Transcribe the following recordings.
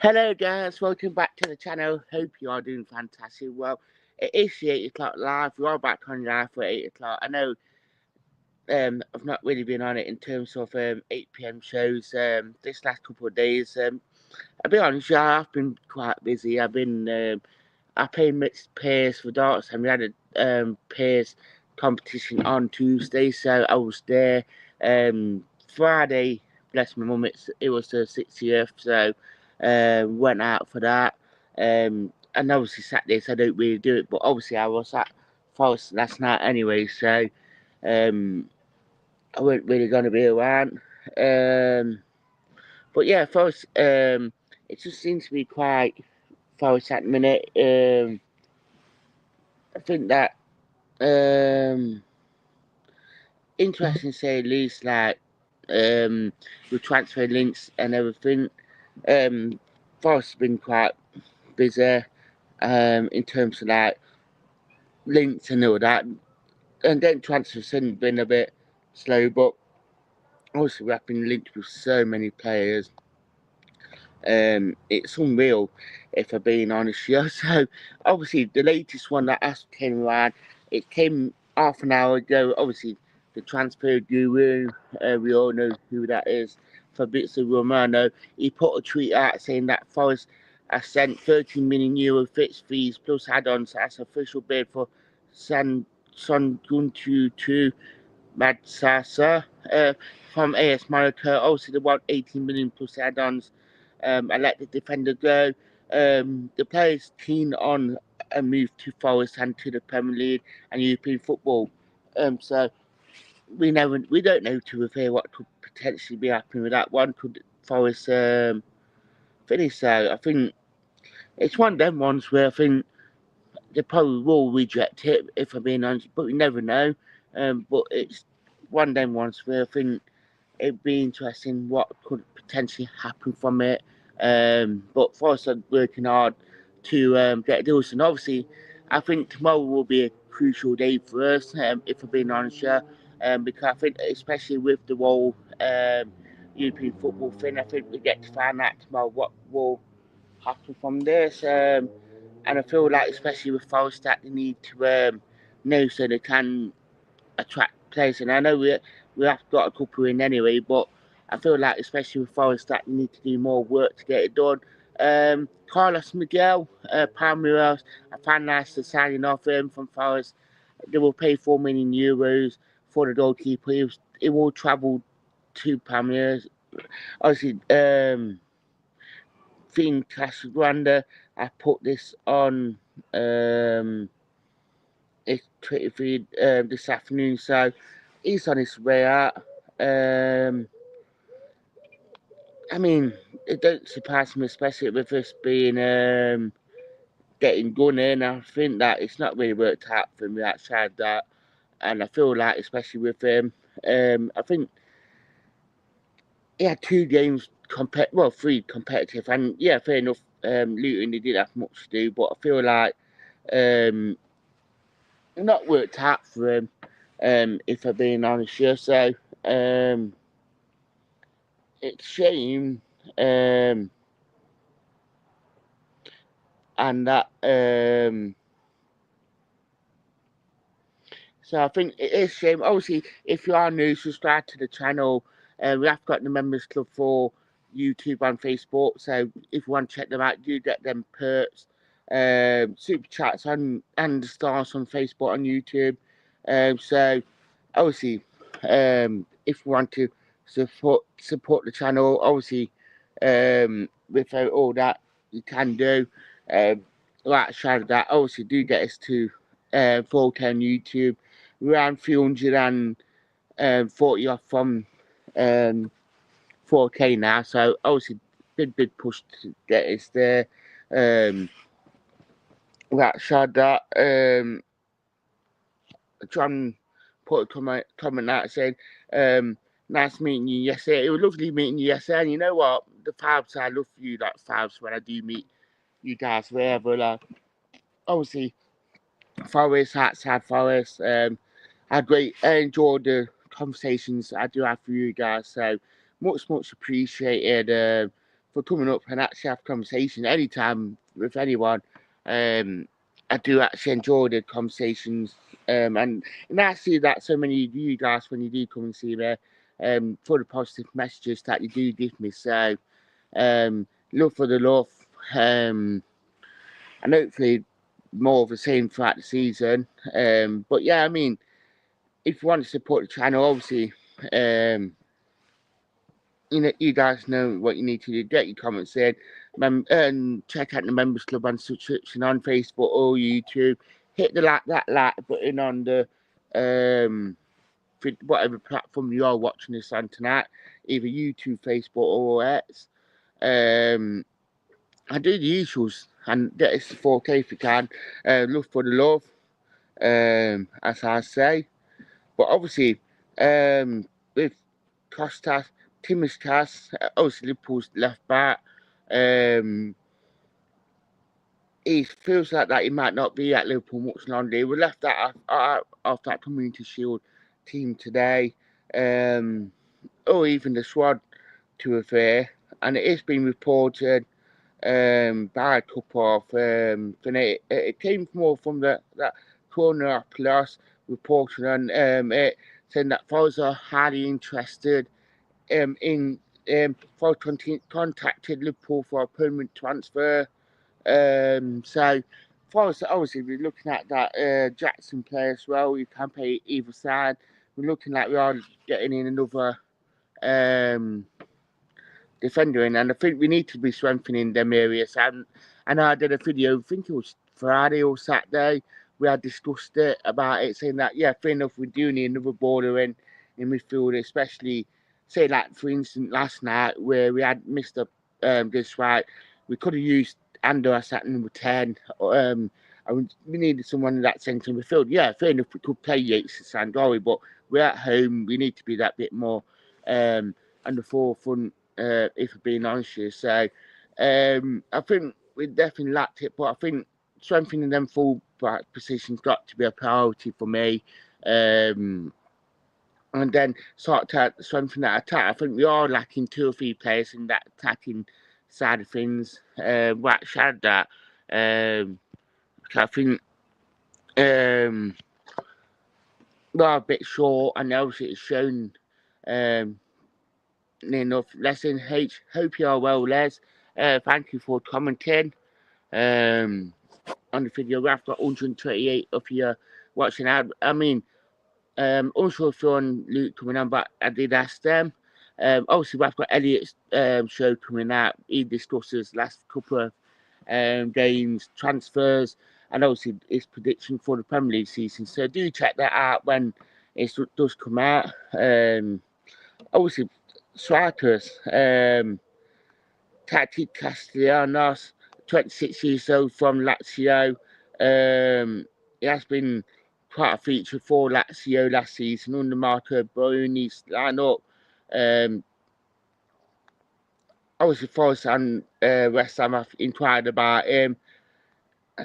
Hello guys, welcome back to the channel. Hope you are doing fantastic. Well, it is the 8 o'clock live. We are back on live for 8 o'clock. I know I've not really been on it in terms of 8 p.m. shows this last couple of days. I'll be honest, yeah, I've been quite busy. I played mixed pairs for darts and we had a pairs competition on Tuesday, so I was there. Friday, bless my mum, it was the 60th, so went out for that. And obviously Saturdays I don't really do it, but obviously I was at Forest last night anyway, so um, I wasn't really going to be around. But yeah, Forest, it just seems to be quite Forest at the minute. I think that um, interesting to say at least, like with transfer links and everything. Um, Forest has been quite busy in terms of like links and all that, and then transfers have been a bit slow, but also we have been linked with so many players. It's unreal, if I'm being honest here. So obviously the latest one that came around, it came half an hour ago. Obviously the transfer guru, we all know who that is, Fabrizio Romano. He put a tweet out saying that Forest has sent €13 million fixed fees plus add-ons as official bid for Son Guntu to Madsasa from AS Monaco. Obviously they want 18 million plus add-ons. I let the defender go. The player is keen on a move to Forest and to the Premier League and European football. So we don't know to reveal what could potentially be happening with that one. Could Forest finish? So I think it's one of them ones where I think they probably will reject it if I'm being honest, but we never know. But it's one of them ones where I think it'd be interesting what could potentially happen from it. But Forest are working hard to get deals, and obviously, I think tomorrow will be a crucial day for us, if I'm being honest, yeah. Because I think, especially with the whole European football thing, I think we get to find out tomorrow what will happen from this. And I feel like, especially with Forest, that they need to know so they can attract players. And I know we have got a couple in anyway, but I feel like, especially with Forest, that they need to do more work to get it done. Carlos Miguel, Palmeiras, I found nice the signing of him from Forest. They will pay €4 million for the goalkeeper. He will travel to Palmeiras. Obviously, Finn Casgrande, I put this on his Twitter feed this afternoon, so he's on his way out. I mean, it don't surprise me, especially with us being getting gun in. I think that it's not really worked out for me outside that, and I feel like, especially with him, I think he had 2 games three competitive, and yeah, fair enough. Luton, they didn't have much to do, but I feel like um, not worked out for him. If I'm being honest here, so it's a shame. And that so I think it is a shame. Obviously, if you are new, subscribe to the channel. We have got the members club for YouTube and Facebook, so if you want to check them out, do get them perks, super chats and the stars on Facebook and YouTube. So obviously, if you want to support the channel, obviously, without all that, you can do. Like shout out that, obviously, do get us to 4K on YouTube. We're around 340 off from 4K now, so obviously, big push to get us there. Like shout that. John put a comment out saying, nice meeting you yesterday. It was lovely meeting you yesterday. And you know what? The Fabs, I love you, like Fabs, when I do meet you guys, wherever. Like, obviously, Forest, outside Forest. I enjoyed the conversations I do have with you guys. So much appreciated for coming up and actually have conversation anytime with anyone. I do actually enjoy the conversations, and I see that so many of you guys, when you do come and see me, for the positive messages that you do give me. So, love for the love, and hopefully more of the same throughout the season. But yeah, I mean, if you want to support the channel, obviously, you guys know what you need to do. Get your comments in, and check out the members club and subscription on Facebook or YouTube. Hit the that like button on the whatever platform you are watching this on tonight, either YouTube, Facebook, or X. I do the usuals and get us to 4K if you can. Love for the love, as I say. But obviously, with Kostas Tsimikas, obviously Liverpool's left back, he feels like that he might not be at Liverpool much longer. He was left out of that Community Shield team today, or even the squad, to be fair. And it is being reported by a couple of it came more from that corner plus reporting on it, saying that Forest are highly interested in Forest contacted Liverpool for a permanent transfer. So Forest obviously we're looking at that Jackson player as well. You can pay either side. We're looking like we are getting in another defender in, and I think we need to be strengthening them areas. And I did a video, I think it was Friday or Saturday, we had discussed it about it, saying that yeah, fair enough, we do need another border in midfield, especially say like for instance last night where we had Mr. This right, we could have used Andor at number 10. And we needed someone in that centre midfield. Yeah, fair enough, we could play Yates and Sangori, but we're at home, we need to be that bit more on the forefront. If I'm being honest with you. So I think we definitely lacked it, but I think strengthening them full back positions got to be a priority for me. And then sort of strengthen that attack. I think we are lacking 2 or 3 players in that attacking side of things. Wax had that. I think we are a bit short, and obviously it's shown enough. Lesson H. Hope you are well, Les. Thank you for commenting on the video. We've got 128 of you watching out. I mean, also Sean Luke coming on, but I did ask them. Obviously, we've got Elliot's show coming out. He discusses last couple of games, transfers, and obviously his prediction for the Premier League season. So do check that out when it does come out. Obviously, strikers. Tati Castellanos, 26 years old from Lazio. He has been quite a feature for Lazio last season under Marco Bruni's lineup. Obviously, Forest and West Ham have inquired about him.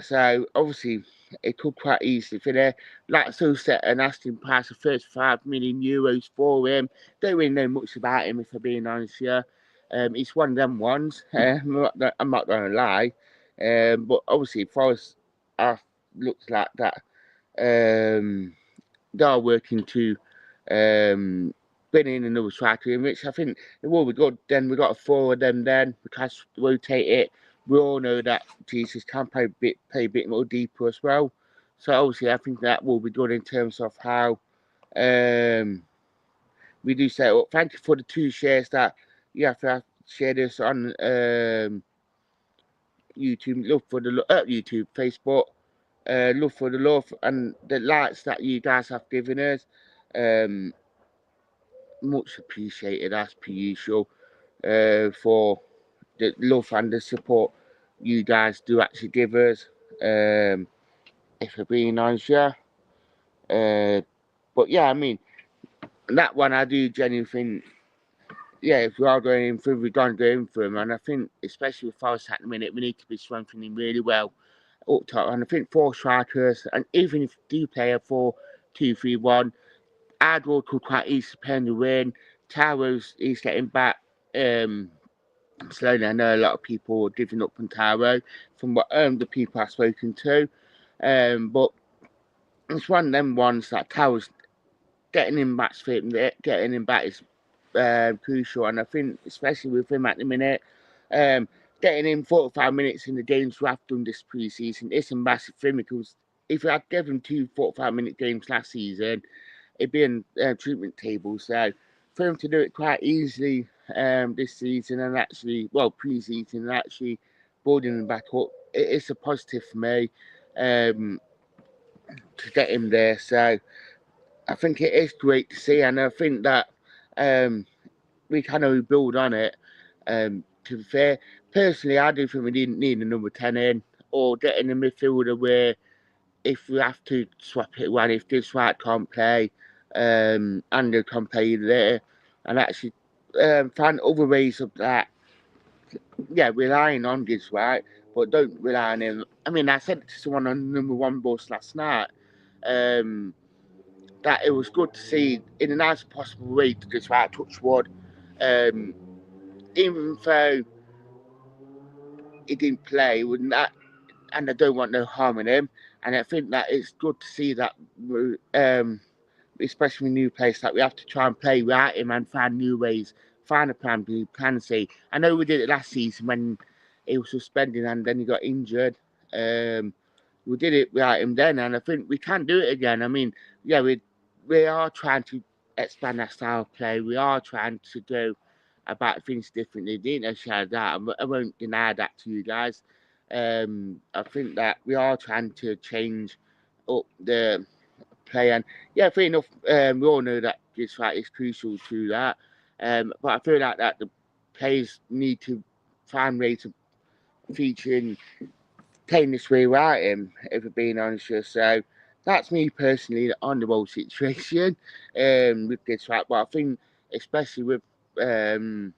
So, obviously, it could quite easily fit there. Lazio set an asking price of €35 million for him. Don't really know much about him, if I'm being honest here. He's one of them ones. I'm not going to lie. But obviously, Forest looks like that. They are working to bring in another striker, in which I think it will be good. Then we've got 4 of them then. We can rotate it. We all know that Jesus can play a bit more deeper as well. So obviously, I think that will be good in terms of how we do set up. Thank you for the 2 shares that you have to share this on YouTube. Love for the YouTube, Facebook. Love for the love and the likes that you guys have given us. Much appreciated as per usual for the love and the support you guys do actually give us. If I'm being honest, yeah. But yeah, I mean, that one I do genuinely think, yeah, if we are going in for, we're going to go in for them. And I think, especially with Forest at the minute, we need to be strengthening really well up top. And I think 4 strikers, and even if you do play a 4-2-3-1, Adwell could quite easily play in the win. Towers, he's getting back. slowly. I know a lot of people are giving up on Taro from what the people I've spoken to, but it's one of them ones that Taro's getting him match fit, getting him back is crucial, and I think especially with him at the minute, um, getting him 45 minutes in the games we have done this pre-season is a massive thing, because if we had given him 2 45-minute games last season, it'd be in treatment table. So for him to do it quite easily this season, and actually, well, pre-season, and actually building him back up, it's a positive for me um, to get him there. So I think it is great to see, and I think that um, we kind of build on it. To be fair, personally, I do think we didn't need a number 10 in, or getting a midfielder where if we have to swap it around, if this right can't play, Andrew can play there, and actually find other ways of that. Yeah, relying on this right, but don't rely on him. I mean, I said it to someone on number one bus last night. Um, that it was good to see in the nicest possible way to just right touch wood. Um, Even though he didn't play, wouldn't that, and I don't want no harm in him. And I think that it's good to see that, especially with new players, that we have to try and play without him and find new ways, find a plan B, plan C. I know we did it last season when he was suspended and then he got injured. We did it without him then, and I think we can do it again. I mean, yeah, we are trying to expand our style of play. We are trying to do about things differently. Didn't I share that? I won't deny that to you guys. I think that we are trying to change up the play, and yeah, fair enough. We all know that this fight is crucial to that. But I feel like that the players need to find ways of featuring playing this way without him, if we're being honest with you. So that's me personally on the whole situation with this fight. But I think especially with um,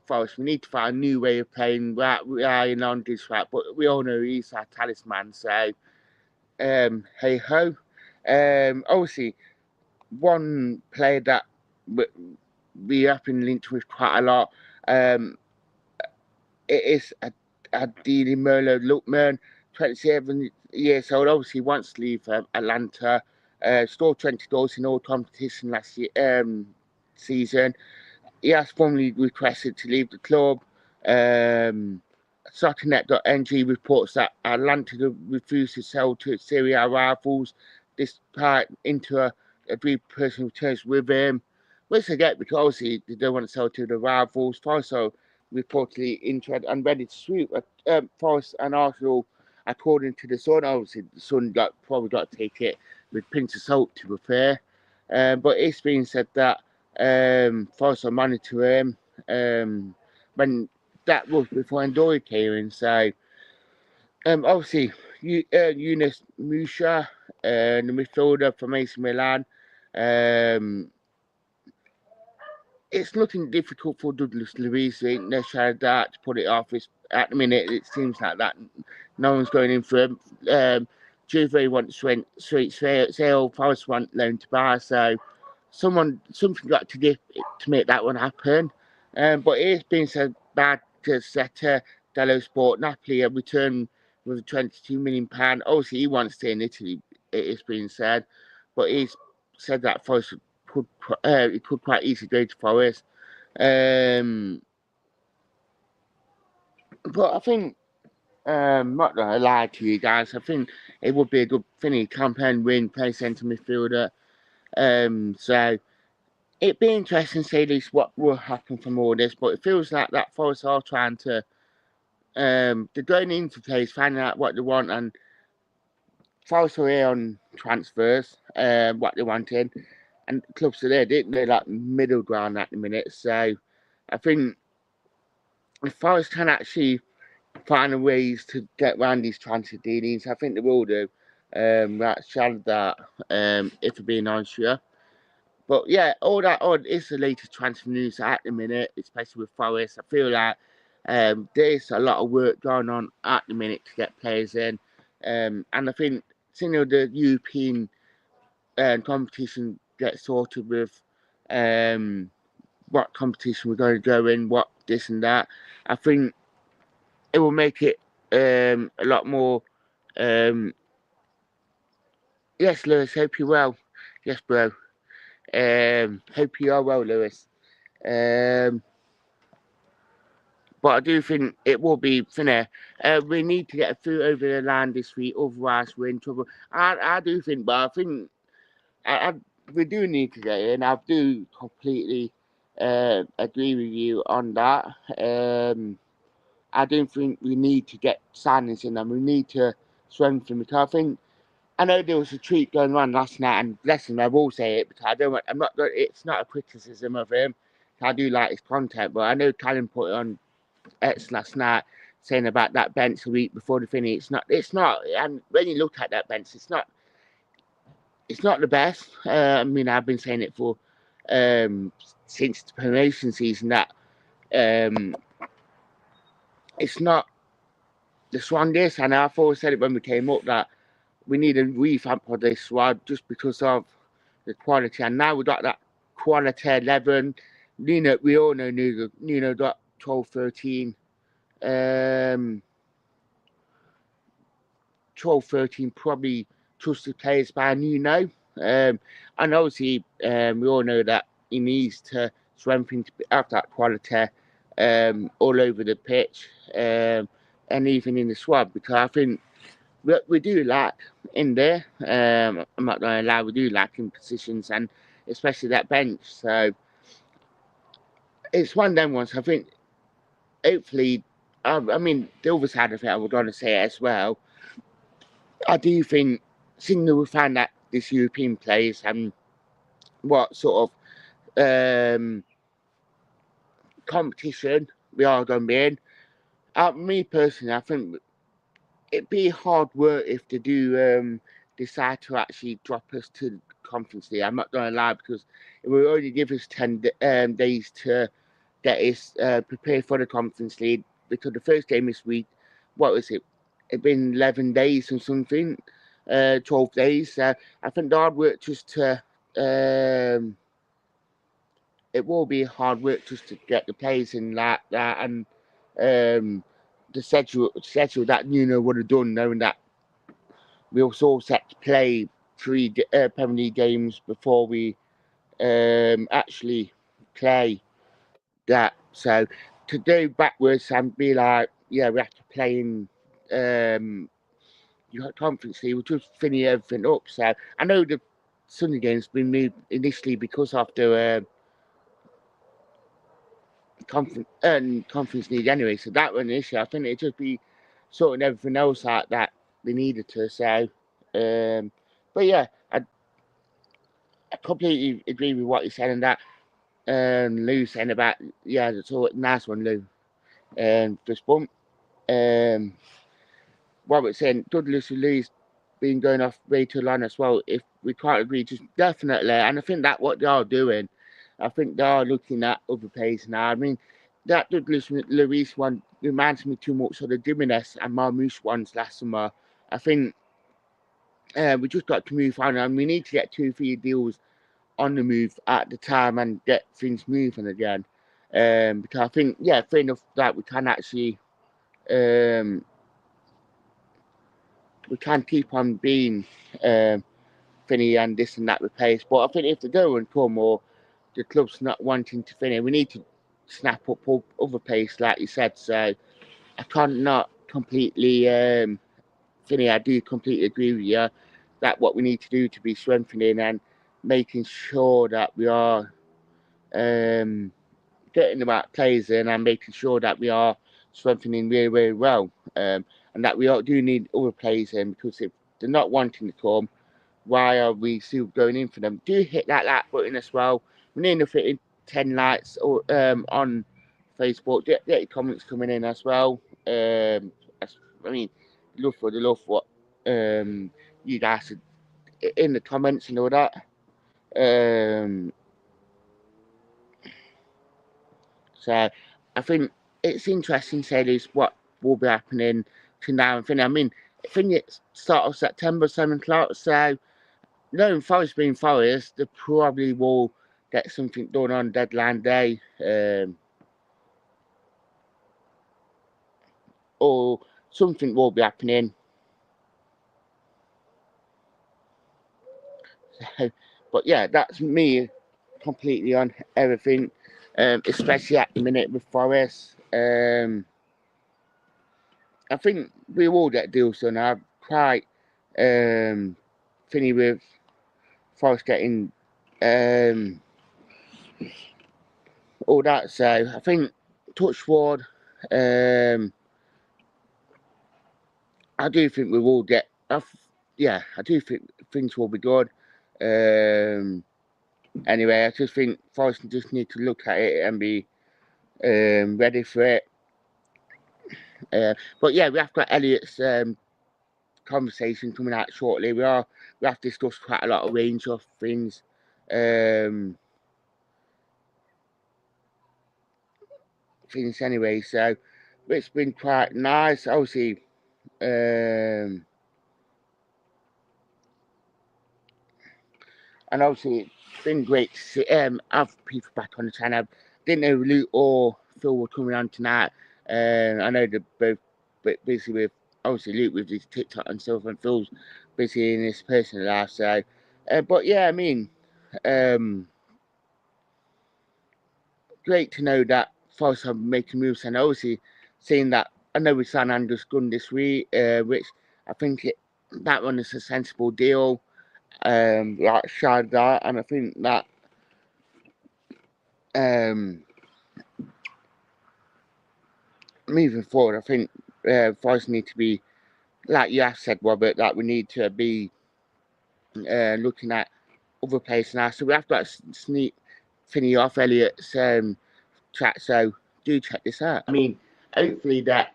Forest, we need to find a new way of playing without relying on this fight. But we all know he's our talisman. So hey ho. Obviously, one player that we have been linked with quite a lot. Um, it is Adili Merlo Lookman, 27 years old. Obviously, wants to leave Atlanta. Scored 20 goals in all competition last year, season. He has formally requested to leave the club. Soccernet.ng reports that Atlanta refused to sell to Serie A rivals despite Inter agreed personal terms with him. Which I get, because obviously they don't want to sell to the rivals. Also, reportedly interested and ready to sweep Forest and Arsenal, according to the Sun. Obviously, the Sun probably got to take it with a pinch of salt, to be fair. But it's been said that Forest are monitoring when that was before Andorra came in. So, obviously, Yunus Musha, the midfielder from AC Milan, um, it's looking difficult for Douglas Luiz in that to put it off. At the minute, it seems like that no one's going in for him. Juve wants straight sale, Forest want loan to buy, so something got to give to make that one happen. But it's been said bad to Seta, Dello Sport, Napoli a return with a £22 million. Obviously, he wants to stay in Italy, it's been said, but he's said that Forest it could quite easily go to Forest. But I think, not gonna lie to you guys, I think it would be a good thing. Campaign win, play centre midfielder. So it'd be interesting to see at least what will happen from all this. But it feels like that Forest are trying to, they're going into place, finding out what they want, and Forest are here on transfers, what they wanted, and clubs are there, didn't they? Like middle ground at the minute. So I think if Forest can actually find ways to get around these transfer dealings, I think they will do. That's sad that, if we're being honest with you. But yeah, all that on is the latest transfer news at the minute, especially with Forest. I feel like there's a lot of work going on at the minute to get players in. And I think, the European competition gets sorted with what competition we're going to go in, what this and that. I think it will make it a lot more. Yes, Lewis, hope you're well. Yes, bro. Hope you are well, Lewis. But I do think it will be thinner. We need to get through over the line this week, otherwise we're in trouble. I do think, but I think we do need to get in. I do completely agree with you on that. I don't think we need to get signings in, and we need to strengthen, because I think I know there was a tweet going around last night, and bless him, I will say it because I don't. I'm not. It's not a criticism of him. I do like his content, but I know Callum put it on X last night saying about that bench a week before the finish. It's not. And when you look at that bench, it's not. It's not the best. I mean, I've been saying it for since the promotion season that um, it's not the strongest. And I've always said it when we came up that we need a revamp of this squad just because of the quality. And now we got that quality 11. We all know Nuno got 12, 13. 12, 13 probably trusted players by Nuno. And obviously, we all know that he needs to strengthen to have that quality all over the pitch and even in the squad, because I think we do lack in there. I'm not going to lie, we do lack in positions, and especially that bench. So it's one of them ones. I think hopefully, I mean, the other side of it, I would want to say as well. I do think, seeing that we found that this European players and what sort of competition we are going to be in. Me personally, I think it'd be hard work if they do decide to actually drop us to the Conference League. I'm not going to lie, because it will only give us 10 days to get us prepared for the Conference League, because the first game this week, what was it? It's been 11 days or something, 12 days. I think the hard work just to, it will be hard work just to get the players in like that, and the schedule that Nuno would have done, knowing that we were all set to play 3 Premier League games before we actually play that. So to go backwards and be like, yeah, we have to play in your Conference League, we'll just finish everything up. So I know the Sunday game's been moved initially because of the Conference League anyway, so that was an issue. I think it'd just be sorting everything else out that they needed to. So, but yeah, I completely agree with what you said, and that Lou saying about, yeah, that's all nice one, Lou. Fist bump. What we're saying, Douglas and Lou's been going off way too long as well. If we can't agree, just definitely, and I think that's what they are doing. I think they are looking at other players now. I mean, that Douglas Luiz one reminds me too much of the Jimenez and Marmouche ones last summer. I think we just got to move on, and we need to get 2-3 deals on the move at the time and get things moving again. Because I think, yeah, fair enough that we can actually we can keep on being Finney and this and that replaced. But I think if the go and come, or the club's not wanting to finish, we need to snap up other pace, like you said. So I can't not completely Finney. I do completely agree with you that what we need to do to be strengthening and making sure that we are getting the right players in, and making sure that we are strengthening really, really well, and that we do need other players in, because if they're not wanting to come, why are we still going in for them? Do hit that like button as well. We need to fit in 10 likes or on Facebook. Get your comments coming in as well. I mean, love for what you guys are in the comments and all that. So I think it's interesting to say this, what will be happening to now and Finn. I mean, I think it's start of September, 7 o'clock. So knowing Forest being Forest, they probably will get something done on deadline day, or something will be happening. So, but yeah, that's me completely on everything, especially at the minute with Forest. I think we will get deals done. I'm quite finny with Forest getting all that. So I think touch wood. I do think we will get. Yeah, I do think things will be good. Anyway, I just think Forest just need to look at it and be ready for it. But yeah, we have got Elliot's conversation coming out shortly. We have discussed quite a lot of range of things. Things anyway, so it's been quite nice. Obviously, and obviously it's been great to see, have people back on the channel. Didn't know Luke or Phil were coming on tonight. I know they're both busy with, obviously Luke with his TikTok and stuff, and Phil's busy in his personal life. So, but yeah, I mean, great to know that Forest are making moves, and obviously seeing that, I know we signed Anders Gunn this week, which I think that one is a sensible deal. Like Shardar, and I think that moving forward, I think Forest need to be, like you have said, Robert, that we need to be looking at other players now. So we have got to sneak Finney off Elliot's chat, so do check this out. I mean, hopefully that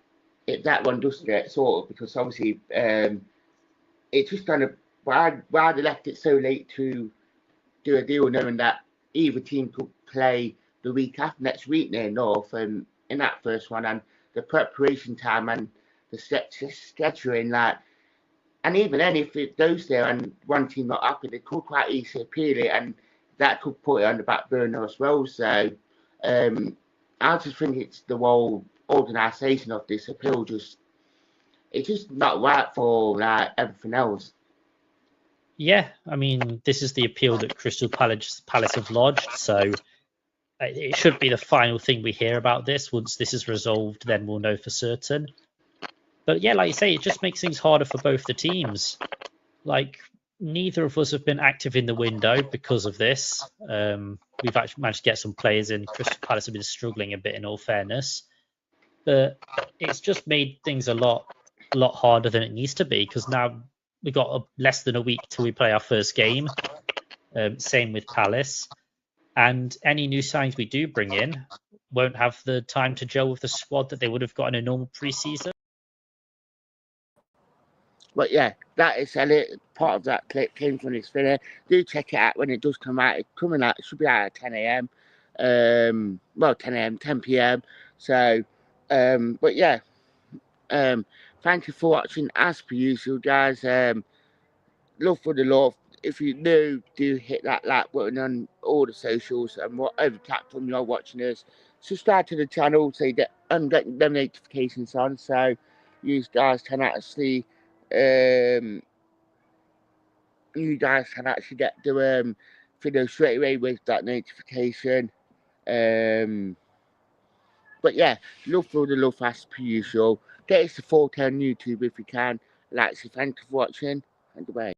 one does get sorted, because obviously it's just kind of why they left it so late to do a deal, knowing that either team could play the week after next week near North, and in that first one, and the preparation time and the scheduling, like, and even then, if it goes there and one team not happy, they could quite easily appeal it, and that could put it on the back burner as well. So I just think it's the whole organisation of this appeal, it's just not right for like everything else. Yeah, I mean, this is the appeal that Crystal Palace have lodged, so it should be the final thing we hear about this. Once this is resolved, then we'll know for certain. But yeah, like you say, it just makes things harder for both the teams. Like, neither of us have been active in the window because of this. We've actually managed to get some players in. Crystal Palace have been struggling a bit, in all fairness. But it's just made things a lot harder than it needs to be, because now we've got less than a week till we play our first game. Same with Palace. And any new signings we do bring in won't have the time to gel with the squad that they would have got in a normal pre-season. But yeah, that is Elliot. Part of that clip came from his video. Do check it out when it does come out. It's coming out. It should be out at 10 a.m. Well, 10 a.m., 10 p.m. So, but yeah, thank you for watching. As per usual, guys. Love for the love. If you're new, do hit that like button on all the socials and whatever platform you're watching us. Subscribe to the channel so you get them notifications on, so you guys can actually get the video straight away with that notification. But yeah, love for the love as per usual. Get us to 4K on YouTube if you can. Like, so thank you for watching, and goodbye.